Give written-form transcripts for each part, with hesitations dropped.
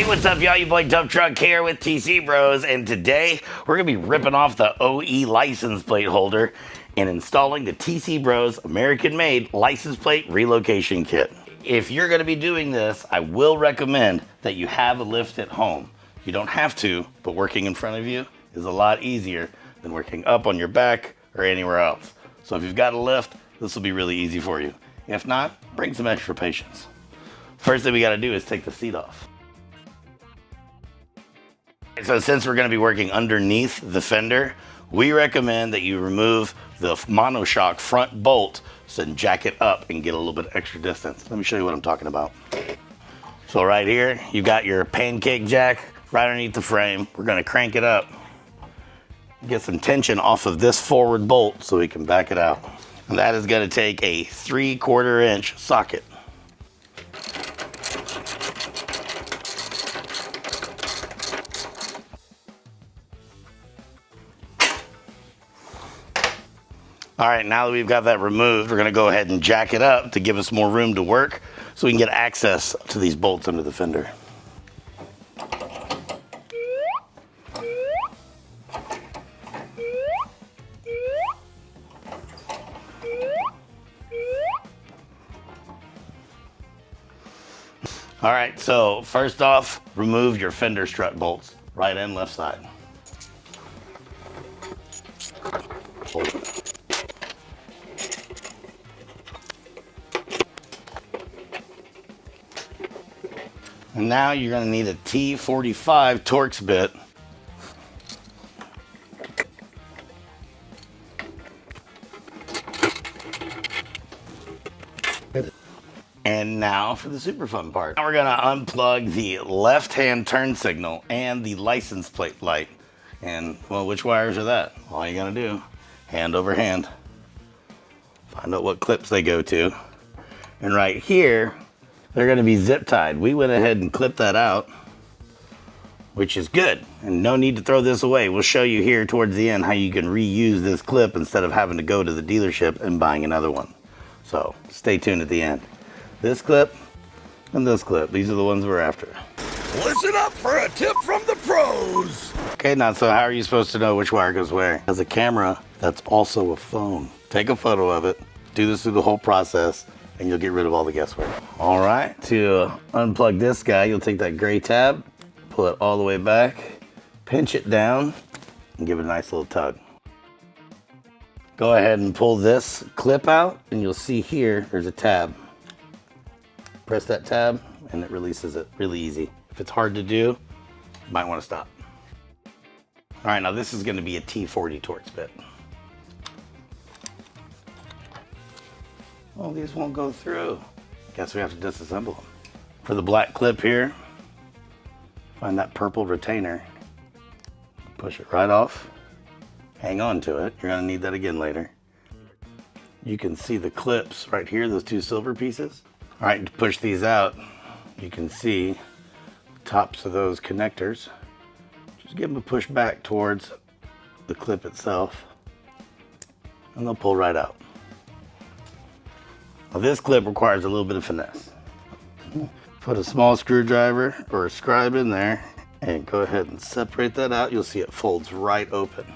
Hey, what's up, y'all? Your boy Dump Truck here with TC Bros, and today we're gonna be ripping off the OE license plate holder and installing the TC Bros American-made license plate relocation kit. If you're gonna be doing this, I will recommend that you have a lift at home. You don't have to, but working in front of you is a lot easier than working up on your back or anywhere else. So if you've got a lift, this will be really easy for you. If not, bring some extra patience. First thing we gotta do is take the seat off. So since we're going to be working underneath the fender, we recommend that you remove the monoshock front bolt so then jack it up and get a little bit extra distance. Let me show you what I'm talking about. So right here, you got your pancake jack right underneath the frame. We're going to crank it up, get some tension off of this forward bolt so we can back it out. And that is going to take a 3/4 inch socket. All right, now that we've got that removed, we're gonna go ahead and jack it up to give us more room to work so we can get access to these bolts under the fender. All right, so first off, remove your fender strut bolts, right and left side. And now you're going to need a T45 Torx bit. And now for the super fun part. Now we're going to unplug the left-hand turn signal and the license plate light. And, well, which wires are that? All you got to do, hand over hand, find out what clips they go to. And right here, they're going to be zip tied. We went ahead and clipped that out, which is good. And no need to throw this away. We'll show you here towards the end how you can reuse this clip instead of having to go to the dealership and buying another one. So stay tuned at the end. This clip and this clip, these are the ones we're after. Listen up for a tip from the pros. Okay, now so how are you supposed to know which wire goes where? As a camera, that's also a phone. Take a photo of it, do this through the whole process, and you'll get rid of all the guesswork. All right, to unplug this guy, you'll take that gray tab, pull it all the way back, pinch it down, and give it a nice little tug. Go ahead and pull this clip out, and you'll see here, there's a tab. Press that tab, and it releases it really easy. If it's hard to do, you might want to stop. All right, now this is going to be a T40 Torx bit. Oh, these won't go through. Guess we have to disassemble them. For the black clip here, find that purple retainer. Push it right off. Hang on to it. You're gonna need that again later. You can see the clips right here, those two silver pieces. All right, to push these out, you can see the tops of those connectors. Just give them a push back towards the clip itself, and they'll pull right out. Now this clip requires a little bit of finesse. Put a small screwdriver or a scribe in there and go ahead and separate that out. You'll see it folds right open.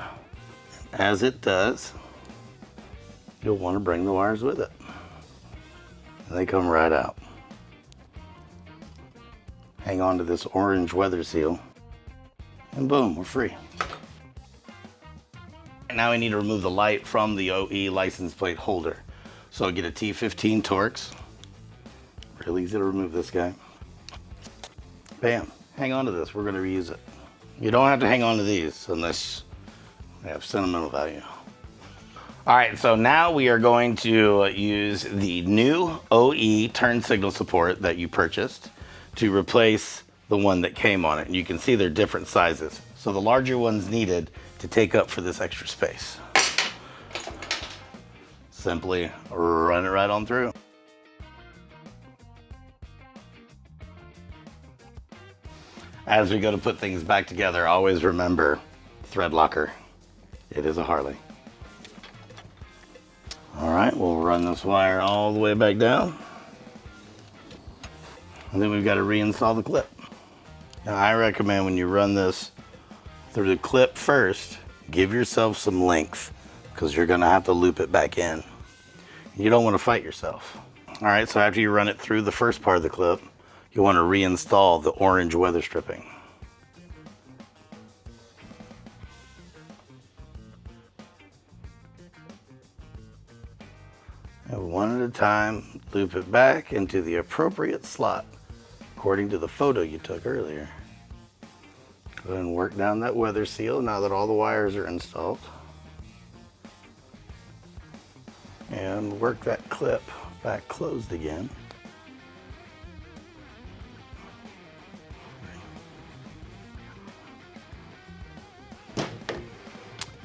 As it does, you'll want to bring the wires with it. And they come right out. Hang on to this orange weather seal and boom, we're free. Now we need to remove the light from the OE license plate holder. So get a T15 Torx. Real easy to remove this guy. Bam, hang on to this, we're gonna reuse it. You don't have to hang on to these unless they have sentimental value. All right, so now we are going to use the new OE turn signal support that you purchased to replace the one that came on it. And you can see they're different sizes. So the larger one's needed to take up for this extra space. Simply run it right on through. As we go to put things back together, always remember thread locker. It is a Harley. All right, we'll run this wire all the way back down. And then we've got to reinstall the clip. Now I recommend when you run this through the clip first, give yourself some length because you're gonna have to loop it back in. You don't want to fight yourself. All right, so after you run it through the first part of the clip, you want to reinstall the orange weather stripping. And one at a time, loop it back into the appropriate slot according to the photo you took earlier. Go ahead and work down that weather seal now that all the wires are installed. And work that clip back closed again.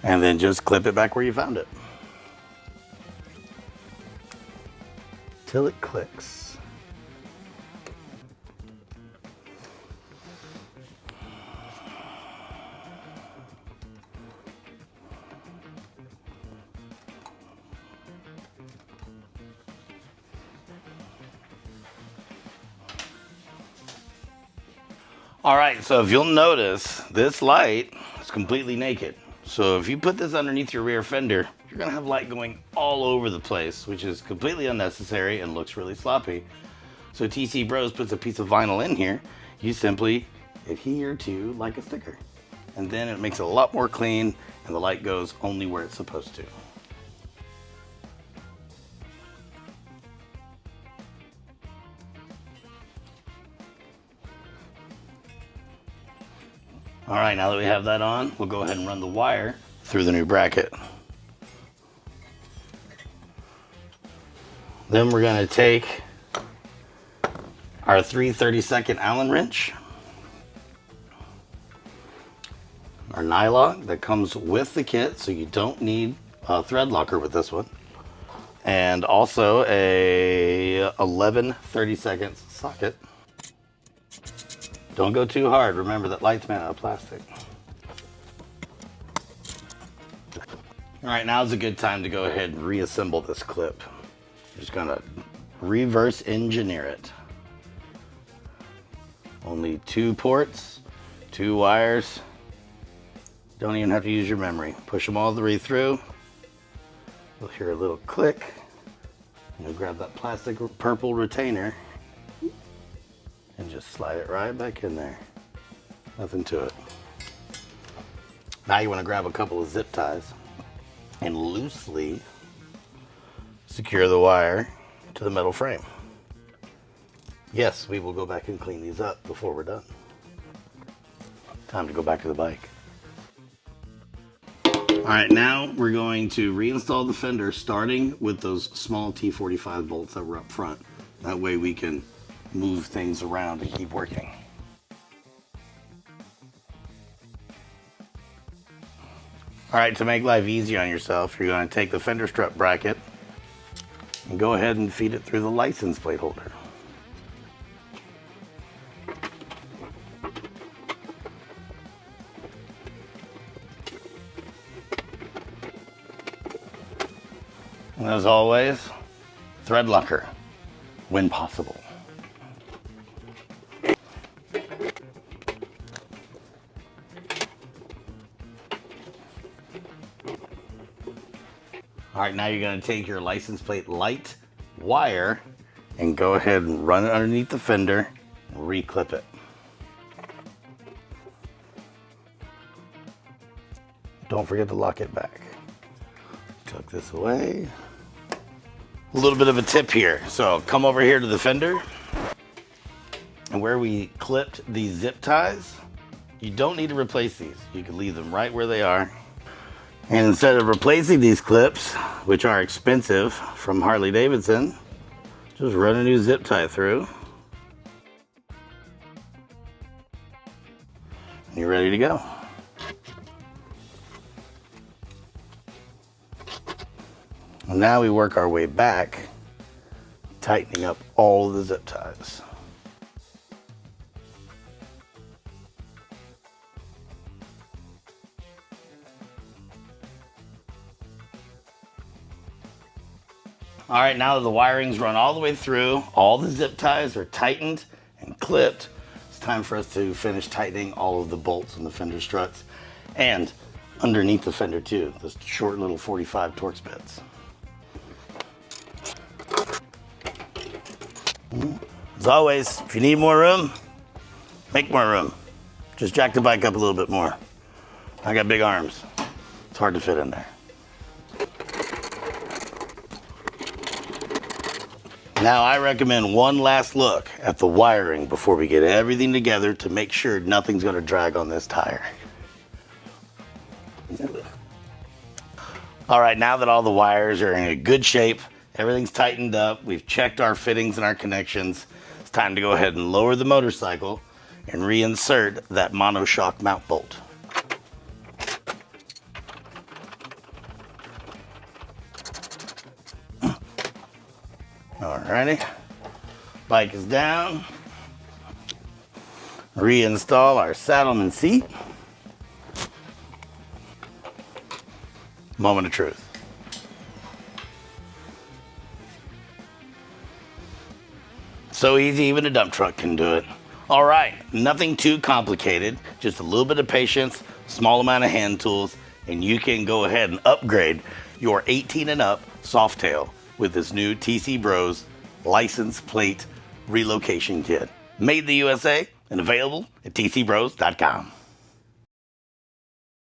And then just clip it back where you found it. Till it clicks. All right, so if you'll notice, this light is completely naked. So if you put this underneath your rear fender, you're gonna have light going all over the place, which is completely unnecessary and looks really sloppy. So TC Bros puts a piece of vinyl in here. You simply adhere to like a sticker. And then it makes it a lot more clean and the light goes only where it's supposed to. All right, now that we have that on, we'll go ahead and run the wire through the new bracket. Then we're gonna take our 3/32 Allen wrench, our nylon that comes with the kit, so you don't need a thread locker with this one, and also a 11/32 socket. Don't go too hard. Remember that light's made out of plastic. All right, now's a good time to go ahead and reassemble this clip. Just gonna reverse engineer it. Only 2 ports, 2 wires. Don't even have to use your memory. Push them all the way through. You'll hear a little click. You'll grab that plastic purple retainer and just slide it right back in there. Nothing to it. Now you want to grab a couple of zip ties and loosely secure the wire to the metal frame. Yes, we will go back and clean these up before we're done. Time to go back to the bike. All right, now we're going to reinstall the fender starting with those small T45 bolts that were up front. That way we can move things around and keep working. All right, to make life easier on yourself, you're going to take the fender strut bracket and go ahead and feed it through the license plate holder. And as always, thread locker when possible. All right, now you're going to take your license plate light wire and go ahead and run it underneath the fender and reclip it. Don't forget to lock it back. Tuck this away. A little bit of a tip here. So come over here to the fender, and where we clipped these zip ties, you don't need to replace these. You can leave them right where they are. And instead of replacing these clips, which are expensive from Harley Davidson, just run a new zip tie through. And you're ready to go. And now we work our way back, tightening up all of the zip ties. All right, now that the wiring's run all the way through, all the zip ties are tightened and clipped, it's time for us to finish tightening all of the bolts in the fender struts and underneath the fender too, those short little 45 Torx bits. As always, if you need more room, make more room. Just jack the bike up a little bit more. I got big arms. It's hard to fit in there. Now I recommend one last look at the wiring before we get everything together to make sure nothing's going to drag on this tire. All right, now that all the wires are in a good shape, everything's tightened up, we've checked our fittings and our connections, it's time to go ahead and lower the motorcycle and reinsert that monoshock mount bolt. Alrighty, bike is down. Reinstall our saddleman seat. Moment of truth. So easy, even a dump truck can do it. All right, nothing too complicated, just a little bit of patience, small amount of hand tools, and you can go ahead and upgrade your 18 and up Softail with this new TC Bros license plate relocation kit. Made in the USA and available at tcbros.com.